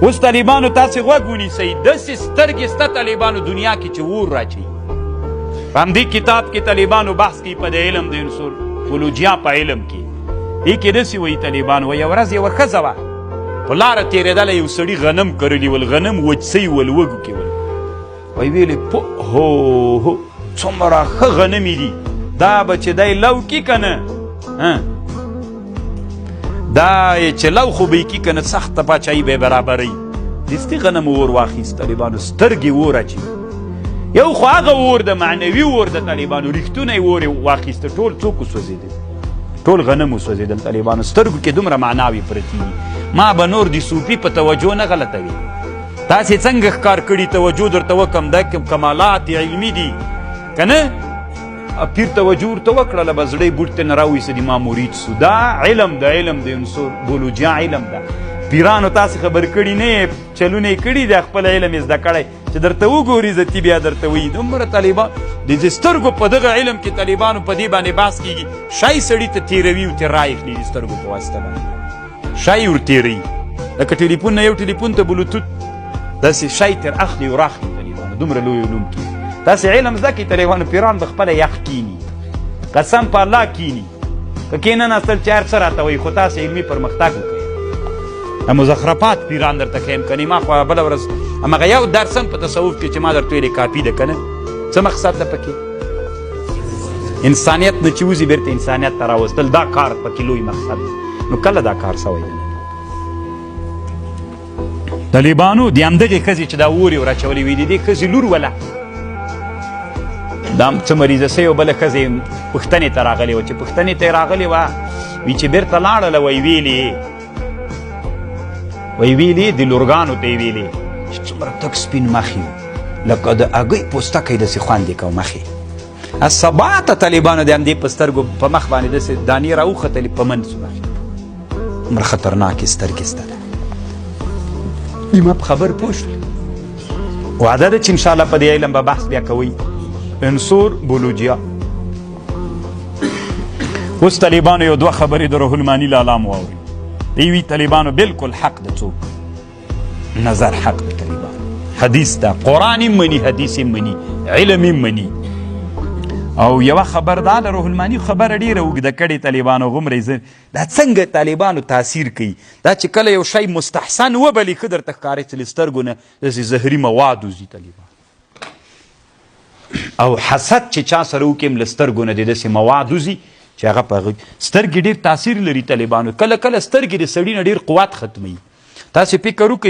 اوس طالبانو تاسې غوږ ونیسئ داسې سترګې سته طالبانو دنیا کې چې اور راچوي. په همدې کتاب کې طالبانو بحث کوي په د علم د انسولوجیا په علم کې دې کې داسې وایي طالبانو وایي یوه ورځ یوه ښځه وه په لاره تېرېدله یو سړي غنم کرلي ول غنم وچ سوي ول وږو کې ول وایي ویلې هو څومره ښه غنمې دي دا به چې دی لو کي که نه دا چې لو خو به یې کي که نه سخته پاچاهي به یې برابروي دستي غنم اور واخیست طالبانو سترګې اور اچوي. یو خو هغه اور د معنوي اور د طالبانو ریښتونی اور یې واخیسته ټول څوک وسوځېدل ټول غنم وسوځېدل طالبانو سترګو کې دومره معناوې پرتې دي. ما به نور د صوفي په توجه نه غلطوي تاسې څنګه ښکار کړي توجه درته وکړم دا کمالات علمي دي که نه پیر توجه ورته وکړله به زړی بوټ ته نه راویسه دي ما مرید سو دا علم د علم د انسولوجیا علم ده پیرانو تاسې خبر کړي نه یې چلونه یې کړي دی خپل علم یې زده کړی چې درته وګوري زتي بیا درته وایي دومره طالبان د دې سترګو په دغه علم کې طالبانو په دې باندې بحث کېږي شی سړي ته تېروي او ترې رایخلي د سترګو په واسطه باندې شی ورتېروي لکه ټلیفون نه یو ټلیفون ته بلوتوت داسې شی تر اخلي او راخلي طالبانو دومره لوی علوم کې تاسې علم زده کړئ طالبانو پیران به خپله یخ کیني قسم په الله کیني که کېنناستل چې هر څه راته وایي خو تاسې علمي پرمختګ وکړئ مزخرفات پیران درته ښیم که نه ما خو بله ورځ همغه یو درس هم په تصوف کې چې ما درته ویلې کاپي ده که نه څه مقصد ده پکې انسانیت نه چې وځي بېرته انسانیت ته راوستل دا کار پکې لوی مقصد دی نو کله دا کار سوی دی طالبانو د همدغې ښځې چې دا اور یې وراچولې وي د دې ښځې لور وله دا څه مریضه سوې و بله ښځې پوښتنې ته راغلې وه چې پوښتنې ته یې راغلې وه وي چې بېرته لاړله وی ویلې د لورګانو ته یې ویلې چې څومره تک سپین مخ یو لکه د هګۍ پوستکی داسې خوند یې کو مخې سبا ته طالبانو د همدې په سترګو په مخ باندې داسې دانې راوختلې په منځ مخې دومره خطرناکې سترګې سته ده ما په خبر پوه شول وعده ده چې انشاءالله په دې علم به بحث بیا کوئ انسولوجیا. اوس طالبانو یو دوه خبرې د روح الماني لالا مو واورئ دیوی طالبانو بالکل حق ده څوک نظر حق ده طالبانو حدیث ده قرآن هم مني حدیث هم مني علم هم مني او یوه خبر دا د روح الماني خبره ډېره اوږده کړې طالبانو غومره دا څنګه طالبانو تاثیر کوي دا چې کله یو شی مستحسن وبلي ښه درته ښکاري چې له سترګو نه داسې زهري مواد وځي طالبانو او حسد چې چا سره وکړي له سترګو نه د داسې مواد وځي چې هغه په هغه سترګې ډېر تاثیر لري طالبانو کله کله سترګې د سړي نه ډېر قوت ختموي تاسې فکر وکړئ